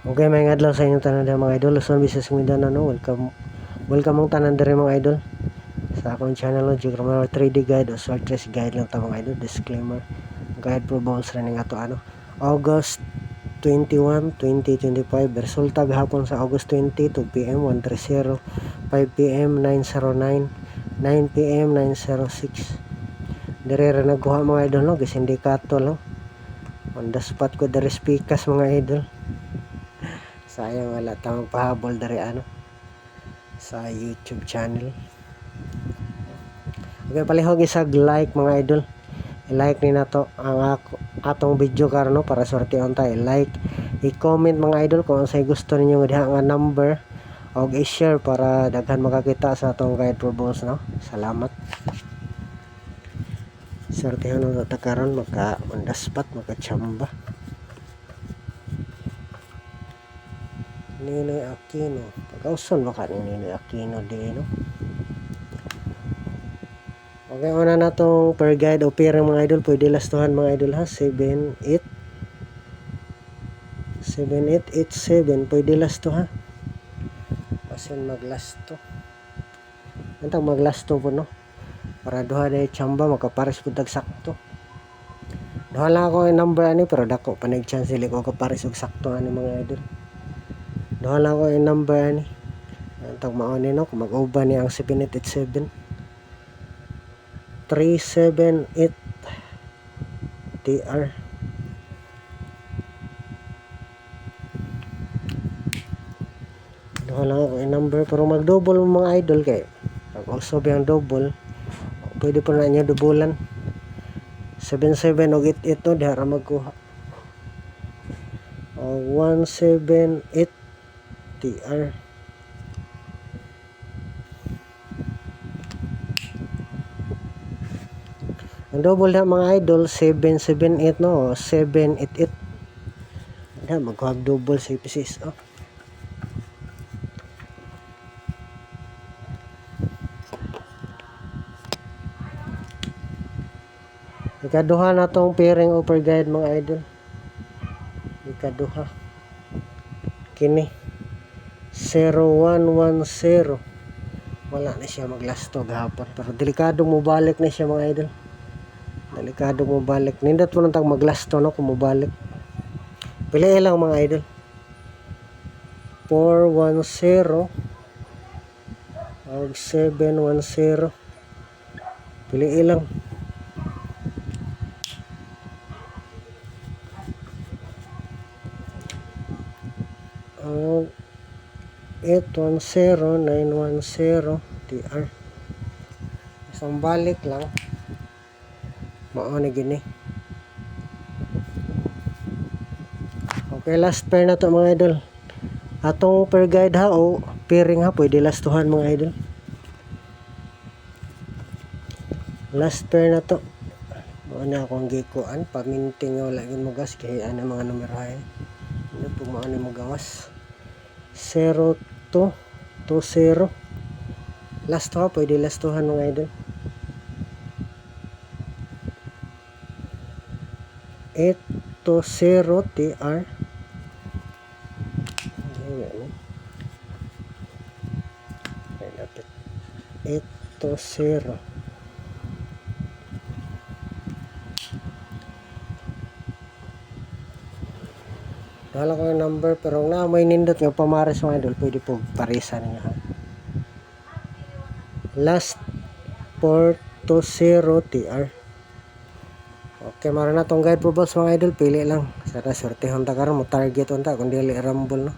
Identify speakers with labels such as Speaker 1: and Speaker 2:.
Speaker 1: Okay, may adlaw sa inyong tanan diri mga idol. Luzon, Visayas, Mindanao, no? Welcome mong tanan diri mga idol. Sa akong channel no, Geographer 3D Guide o Sortress Guide lang ta mga idol. Disclaimer. Guide for balls running ato August 21, 2025. Resulta gahapon sa August 20, 2 PM 130, 5 PM 909, 9 PM 906. Diri ra nagkuha mga idol no, gisindikato no. On the spot ko diri speakers mga idol. Sayang wala tayong pahabol dari sa YouTube channel. Okay, palihog isag like mga idol. I-like ni nato ang atong video karon no, para sorteon tayo. Like, i-comment mga idol kung say gusto ninyo diha nga number o i-share para daghan makakita sa atong guide for balls no. Salamat. Sorteon na ta karon maka on the spot maka-chamba. Ninoy Aquino. Pagkauson baka ni Ninoy Aquino di no. Okay, una na itong per guide o pair mga idol. Pwede lastuhan mga idol ha. 7887. Pwede lasto ha. Pasin maglasto. Antang maglasto po no. Para duha na chamba makapares po tagsakto. Duha lang ako yung number ani pero dako pa nag-chance sila ko kapares og sakto ani mga idol. Duha lang ako yung number ani. Antang mauni no kung mag-uban niya ang 7887. 378 TR. Duha lang ako yung number pero mag-double mga idol kay pag also biyang double pwede po na niya dubulan 77 o 88 no diha ra magkuha 178 TR. Ang double na mga idol 778 no 788 na magkuha double sa pieces oh. Ikaduha na tong pairing upper guide mga idol. Ikaduha. Kini 0110. Wala na siya maglasto gahapon. Pero delikadong mobalik na siya mga idol. Delikadong mobalik. Nindot mo nang maglasto no kung mobalik. Pili lang mga idol. 410 o 710. Pili lang. 810 910 TR. Isang balik lang. Mao ni gini. Okay, last pair na to mga idol. Atong per guide ha o pairing ha pwede lastuhan mga idol. Last pair na to. Mao na akong gikuan paminting wala gyud mo gas kay ana mga numero hay. Ano po mao ni mo gawas. 0220. Last ha pwede lastuhan mga idol. 820 TR. 820. Wala ko yung number pero na may nindot nga pamares mga idol pwede po parisan niya ha. Last 420 TR. Okay, mara na tong guide for balls mga idol, pili lang. Sana sortehon ta karon mo target unta kung dili rumble no.